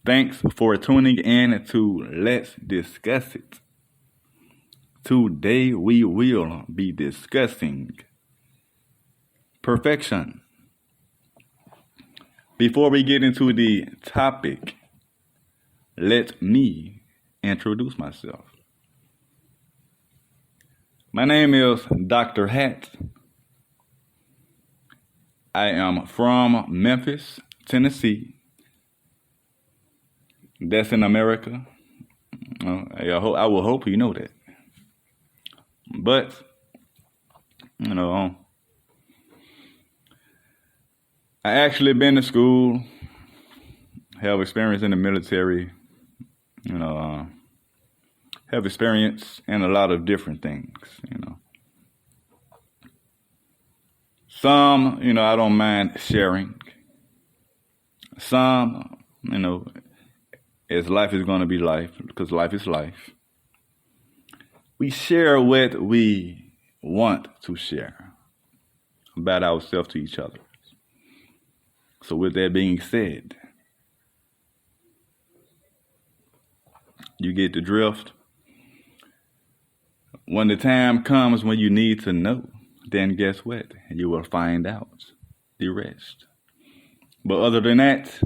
Thanks for tuning in to Let's Discuss It. Today we will be discussing perfection. Before we get into the topic, let me introduce myself. My name is Dr. Hat. I am from Memphis, Tennessee. That's in America. I will hope you know that. But, I actually been to school, have experience in the military, have experience in a lot of different things, Some, I don't mind sharing. Some, as life is going to be life, because life is life. We share what we want to share about ourselves to each other. So with that being said, you get the drift. When the time comes when you need to know, then guess what? You will find out the rest. But other than that,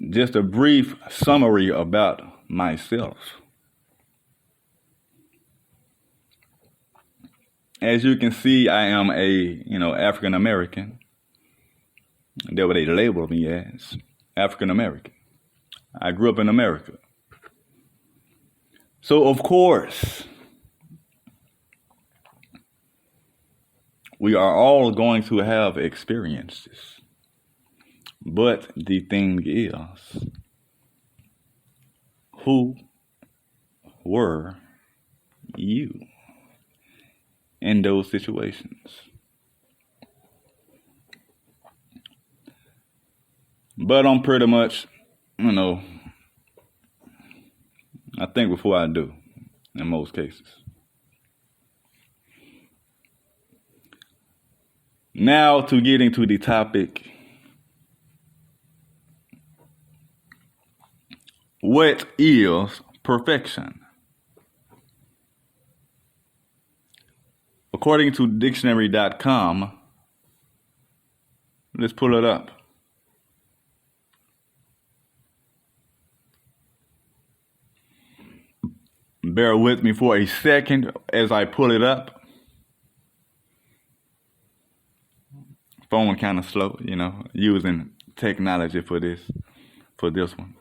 just a brief summary about myself. As you can see, I am a, African American. That's what they label me as, African American. I grew up in America. So, of course, we are all going to have experiences. But the thing is, who were you in those situations? But I'm pretty much, I think before I do, in most cases. Now to get into the topic. What is perfection? According to dictionary.com, let's pull it up. Bear with me for a second as I pull it up. Phone kind of slow, using technology for this one,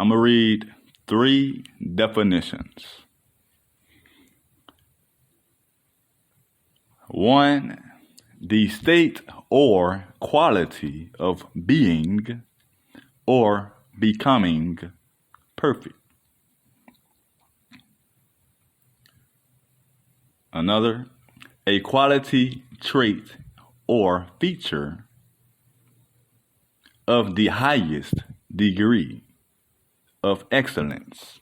I'm going to read 3 definitions. 1, the state or quality of being or becoming perfect. Another, a quality, trait, or feature of the highest degree of excellence.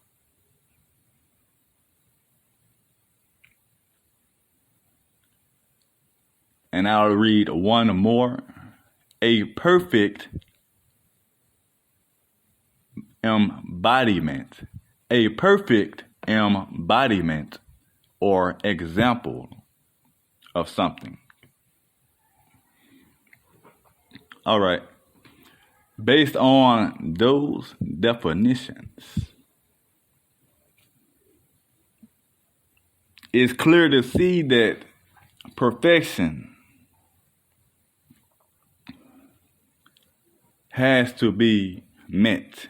And I'll read one more. A perfect embodiment. A perfect embodiment or example of something. All right. Based on those definitions, it's clear to see that perfection has to be met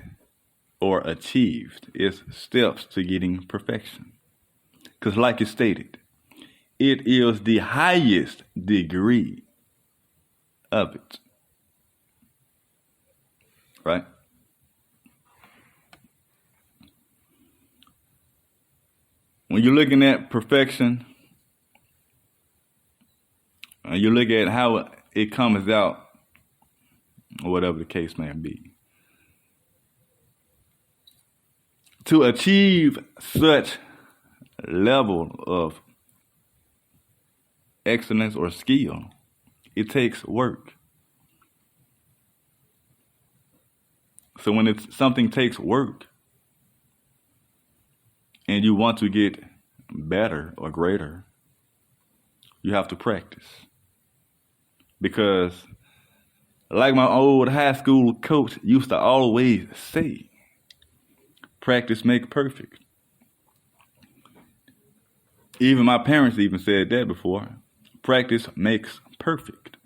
or achieved. It's steps to getting perfection. Because like you stated, it is the highest degree of it. Right? When you're looking at perfection, you look at how it comes out, or whatever the case may be. To achieve such level of excellence or skill, it takes work. So when something takes work and you want to get better or greater, you have to practice. Because like my old high school coach used to always say, practice makes perfect. Even my parents even said that before. Practice makes perfect.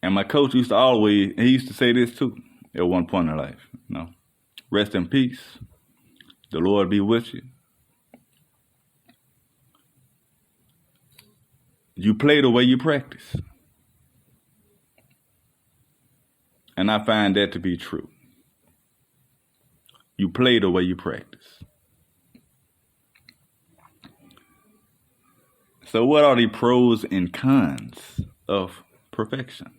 And my coach used to say this too at one point in life. Rest in peace. The Lord be with you. You play the way you practice. And I find that to be true. You play the way you practice. So what are the pros and cons of perfection?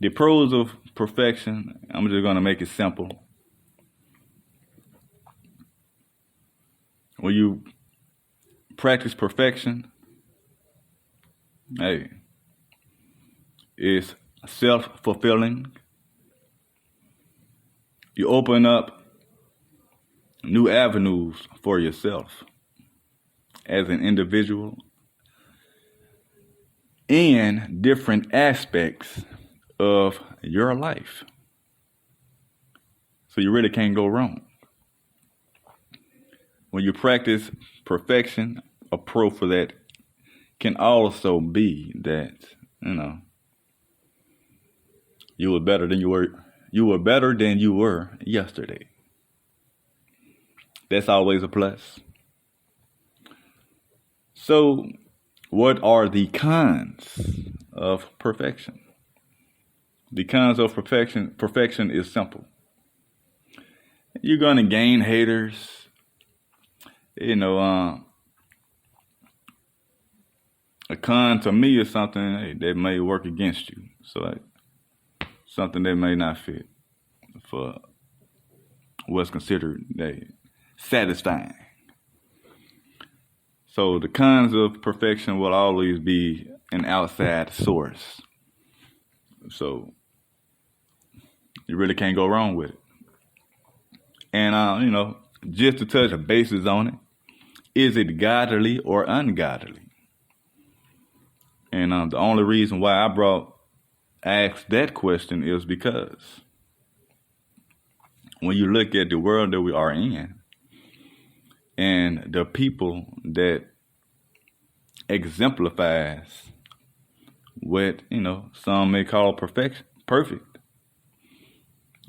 The pros of perfection, I'm just going to make it simple. When you practice perfection, it's self-fulfilling. You open up new avenues for yourself as an individual in different aspects of your life. So you really can't go wrong. When you practice perfection, a pro for that can also be that, you were better than you were yesterday. That's always a plus. So, what are the cons of perfection? The cons of perfection is simple. You're going to gain haters. A con to me is something that may work against you. So something that may not fit for what's considered satisfying. So the cons of perfection will always be an outside source. So you really can't go wrong with it. And, just to touch the bases on it, is it godly or ungodly? And the only reason why I asked that question is because when you look at the world that we are in and the people that exemplifies what, some may call perfect,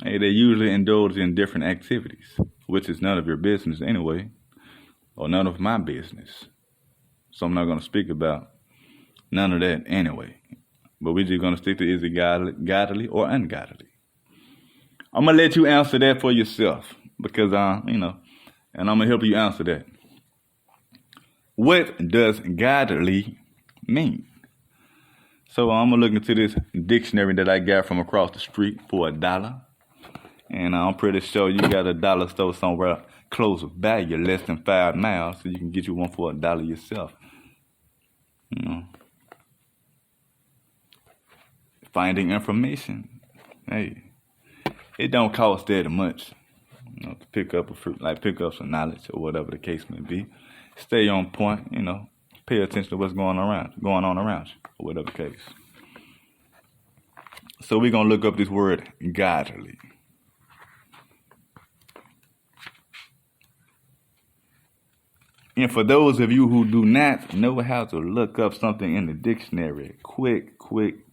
they usually indulge in different activities, which is none of your business anyway, or none of my business. So I'm not going to speak about none of that anyway. But we're just going to stick to, is it godly or ungodly? I'm going to let you answer that for yourself because, and I'm going to help you answer that. What does godly mean? So I'm going to look into this dictionary that I got from across the street for $1. And I'm pretty sure you got a dollar store somewhere close by you, less than 5 miles, so you can get you one for $1 yourself. Finding information, it don't cost that much, to pick up pick up some knowledge or whatever the case may be. Stay on point, pay attention to what's going on around you, or whatever the case. So we're gonna look up this word godly. And for those of you who do not know how to look up something in the dictionary, quick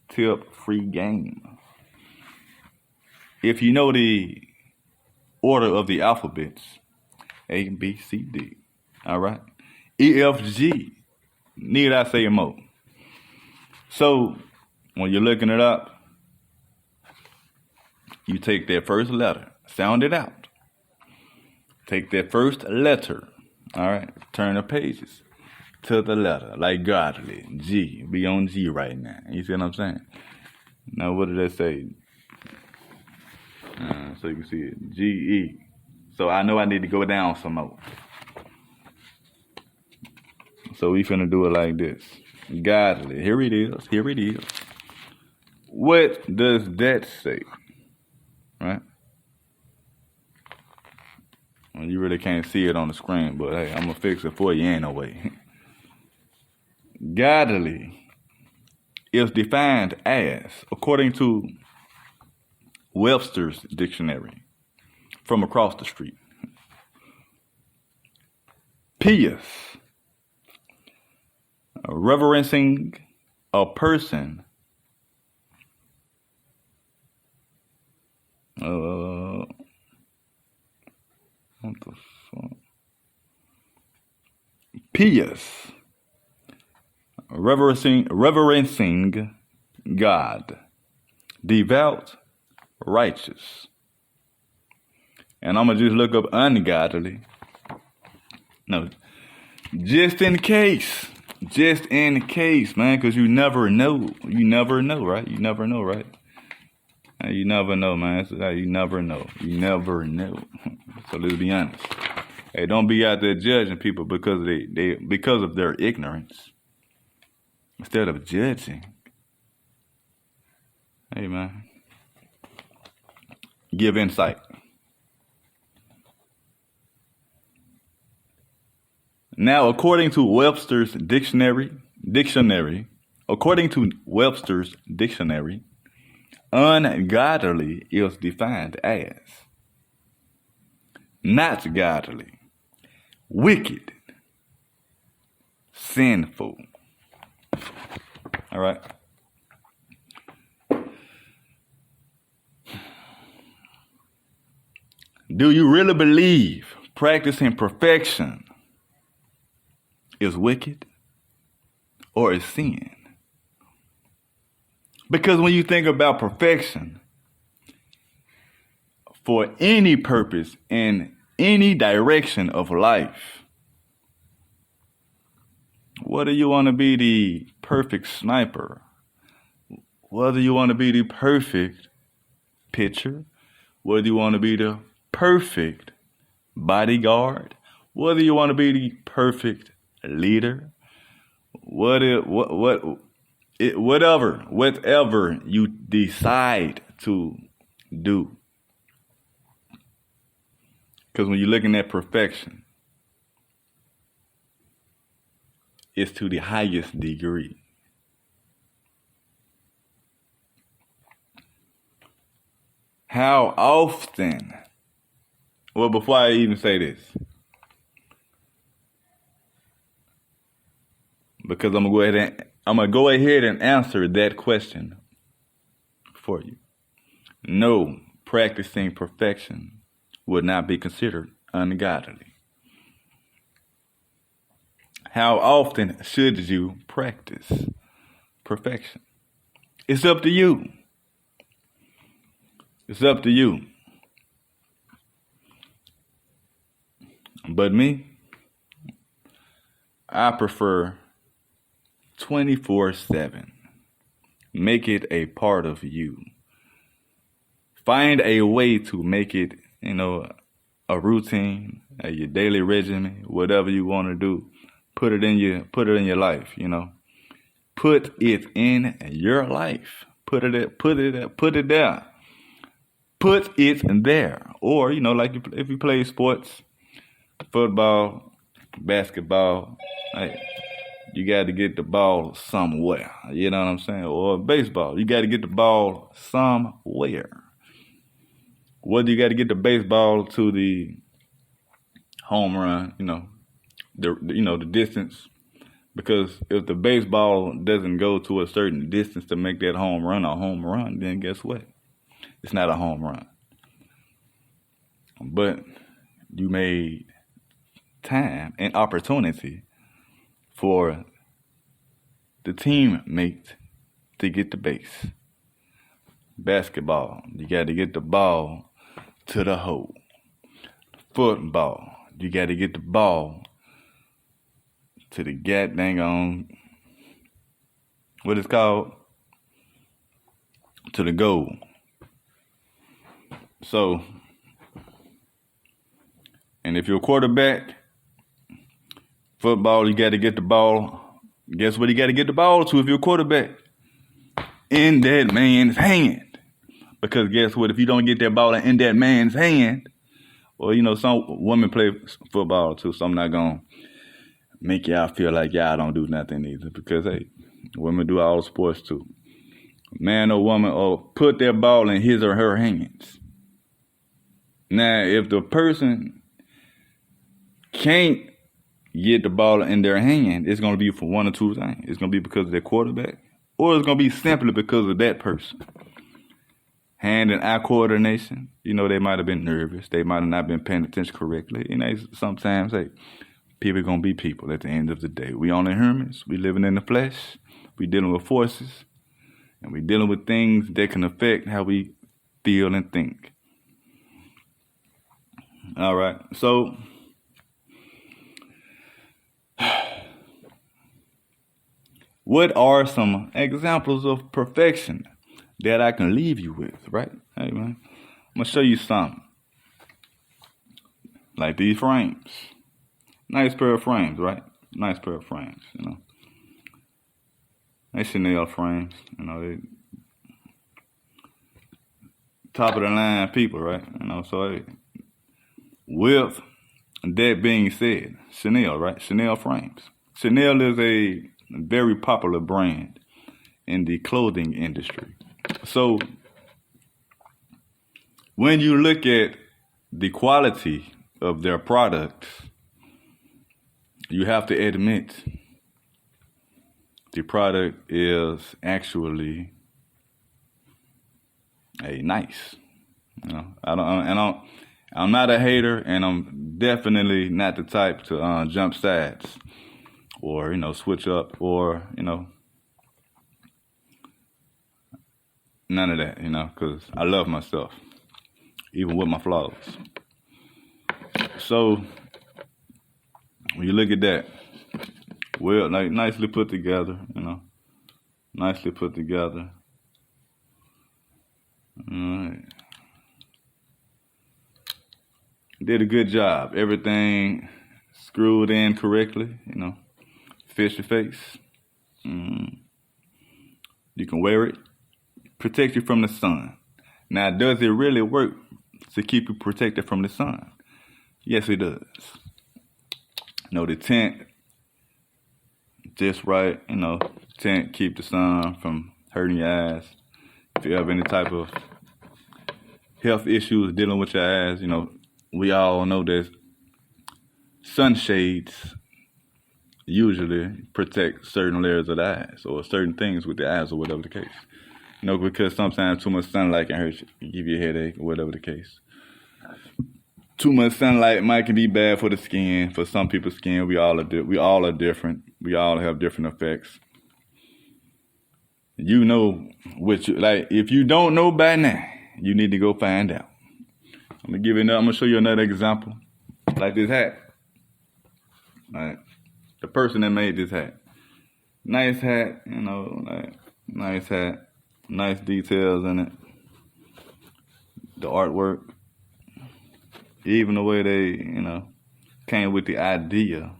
tip, free game. If you know the order of the alphabets, A, B, C, D, all right? E, F, G, need I say more? So when you're looking it up, you take that first letter, sound it out. Take that first letter, all right? Turn the pages. to the letter, like godly. G. Be on G right now. You see what I'm saying? Now, what did that say? So you can see it. G-E. So I know I need to go down some more. So we finna do it like this. Godly. Here it is. Here it is. What does that say? Right? Well, you really can't see it on the screen, but hey, I'm gonna fix it for you anyway. Godly is defined as, according to Webster's dictionary, from across the street. Pious, reverencing a person, what the fuck? Pious, reverencing God, devout, righteous. And I'm going to just look up ungodly. No, just in case, man, because you never know. You never know, right? You never know, right? You never know, man. You never know. You never know. So let's be honest. Hey, don't be out there judging people because because of their ignorance. Instead of judging. Hey, man. Give insight. Now, according to Webster's dictionary, ungodly is defined as not godly, wicked, sinful. All right. Do you really believe practicing perfection is wicked or is sin? Because when you think about perfection, for any purpose in any direction of life, whether you want to be the perfect sniper, whether you want to be the perfect pitcher, whether you want to be the perfect bodyguard, whether you want to be the perfect leader, whatever you decide to do. Because when you're looking at perfection, it's to the highest degree. How often, well, before I even say this, because I'm gonna go ahead and answer that question for you. No, practicing perfection would not be considered ungodly. How often should you practice perfection? It's up to you. It's up to you. But me, I prefer 24/7. Make it a part of you. Find a way to make it, a routine, your daily regimen, whatever you want to do. Put it in your life, Put it in your life. Put it there. Put it there. Or, like if you play sports, football, basketball, you got to get the ball somewhere. You know what I'm saying? Or baseball, you got to get the ball somewhere. Whether you got to get the baseball to the home run, the distance. Because if the baseball doesn't go to a certain distance to make that home run, then guess what? It's not a home run. But you made time and opportunity for the teammate to get the base. Basketball, you got to get the ball to the hole. Football, you got to get the ball to the dang on, what it's called, to the goal. So, and if you're a quarterback, football, you got to get the ball. Guess what you got to get the ball to if you're a quarterback? In that man's hand. Because guess what? If you don't get that ball in that man's hand, well, you know, some women play football too, so I'm not going to make y'all feel like y'all don't do nothing either. Because, hey, women do all sports too. Man or woman, or put that ball in his or her hands. Now, if the person can't get the ball in their hand, it's going to be for one or two things. It's going to be because of their quarterback, or it's going to be simply because of that person. Hand and eye coordination, you know, they might have been nervous. They might have not been paying attention correctly. You know, sometimes, hey, people are going to be people at the end of the day. We only humans. We living in the flesh. We dealing with forces. And we dealing with things that can affect how we feel and think. All right. So, what are some examples of perfection that I can leave you with, right? Hey, man, I'm going to show you something. Like these frames. Nice pair of frames, right? Nice pair of frames, you know. They Chanel frames, you know, they top of the line people, right? You know, so hey, with that being said, Chanel, right? Chanel frames. Chanel is a very popular brand in the clothing industry. So when you look at the quality of their products, you have to admit the product is actually nice. You know, I'm not a hater, and I'm definitely not the type to jump sides or, you know, switch up or, you know, none of that, you know, because I love myself, even with my flaws. So when you look at that, well, like nicely put together, you know, nicely put together. All right. Did a good job. Everything screwed in correctly, you know. Fits your face. You can wear it. Protect you from the sun. Now, does it really work to keep you protected from the sun? Yes, it does. You know, the tent, just right, you know, tent keep the sun from hurting your eyes. If you have any type of health issues dealing with your eyes, you know, we all know that sunshades usually protect certain layers of the eyes or certain things with the eyes or whatever the case. You know, because sometimes too much sunlight can hurt you, give you a headache or whatever the case. Too much sunlight can be bad for the skin. For some people's skin, we all are different. We all have different effects. You know what you like. If you don't know by now, you need to go find out. I'm gonna show you another example, like this hat. Right, the person that made this hat, nice hat, you know, like nice hat, nice details in it. The artwork, even the way they, you know, came with the idea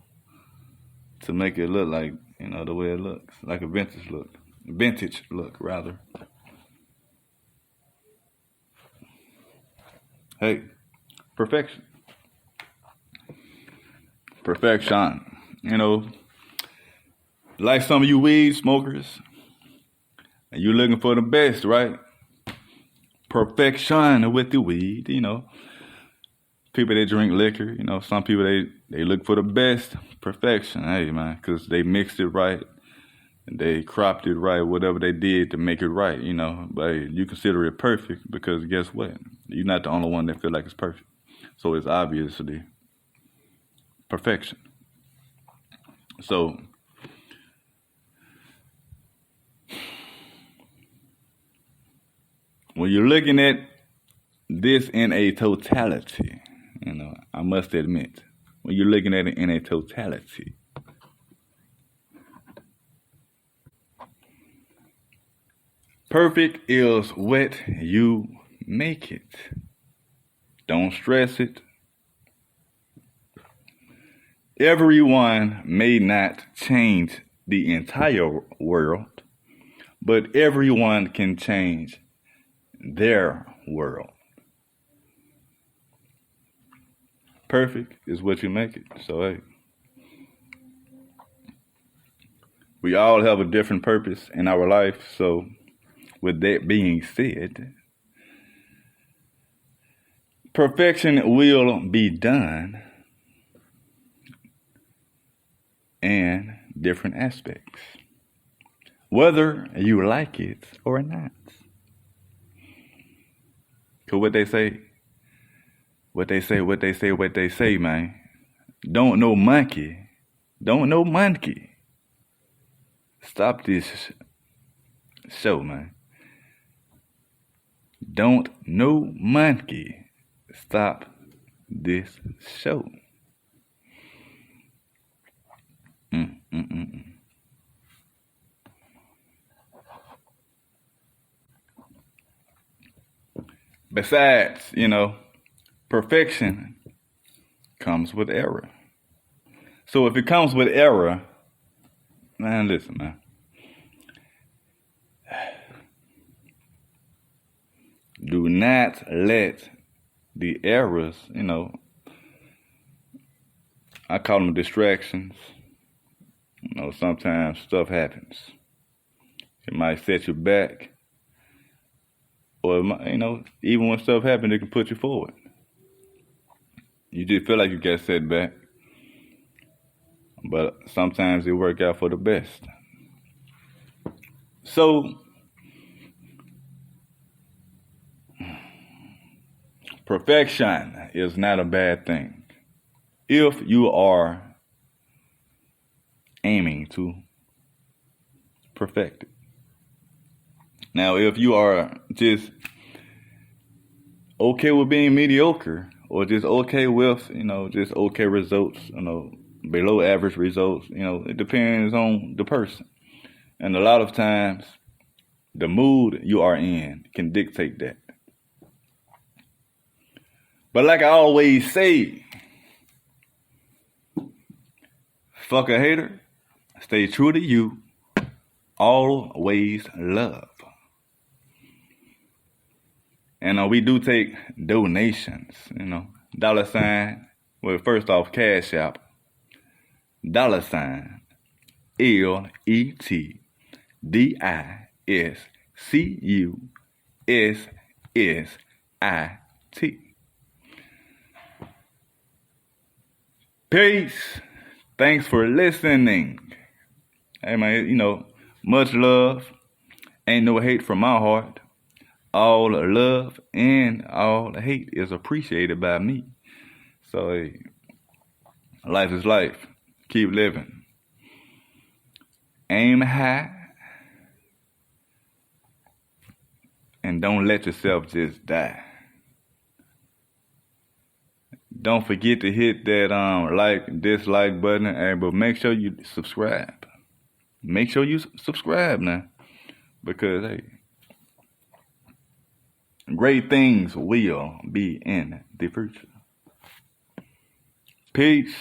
to make it look like, you know, the way it looks, like a vintage look rather. Hey, perfection. You know, like some of you weed smokers, and you looking for the best, right? Perfection with the weed, you know. People that drink liquor, you know, some people, they look for the best perfection. Hey, man, because they mixed it right. They cropped it right, whatever they did to make it right, you know. But hey, you consider it perfect because guess what? You're not the only one that feel like it's perfect. So it's obviously perfection. So when you're looking at this in a totality, you know, I must admit, when you're looking at it in a totality, Perfect is what you make it. Don't stress it. Everyone may not change the entire world, but everyone can change their world. Perfect is what you make it. So, hey, we all have a different purpose in our life. So, with that being said, perfection will be done in different aspects, whether you like it or not. Cause what they say, man. Don't know monkey. Stop this show, man. Don't know monkey. Stop this show. Besides, perfection comes with error. So if it comes with error, man, listen, man. Do not let the errors, I call them distractions. Sometimes stuff happens. It might set you back. Or, even when stuff happens, it can put you forward. You just feel like you get set back. But sometimes it works out for the best. So, perfection is not a bad thing if you are aiming to perfect it. Now, if you are just okay with being mediocre or just okay with, just okay results, below average results, it depends on the person. And a lot of times, the mood you are in can dictate that. But like I always say, fuck a hater, stay true to you, always love. And we do take donations, $, well, first off, Cash App, $, LETDISCUSSIT. Peace. Thanks for listening. Hey, man, much love. Ain't no hate from my heart. All love and all hate is appreciated by me. So, hey, life is life. Keep living. Aim high. And don't let yourself just die. Don't forget to hit that dislike button, but make sure you subscribe. Make sure you subscribe now. Because, hey, great things will be in the future. Peace.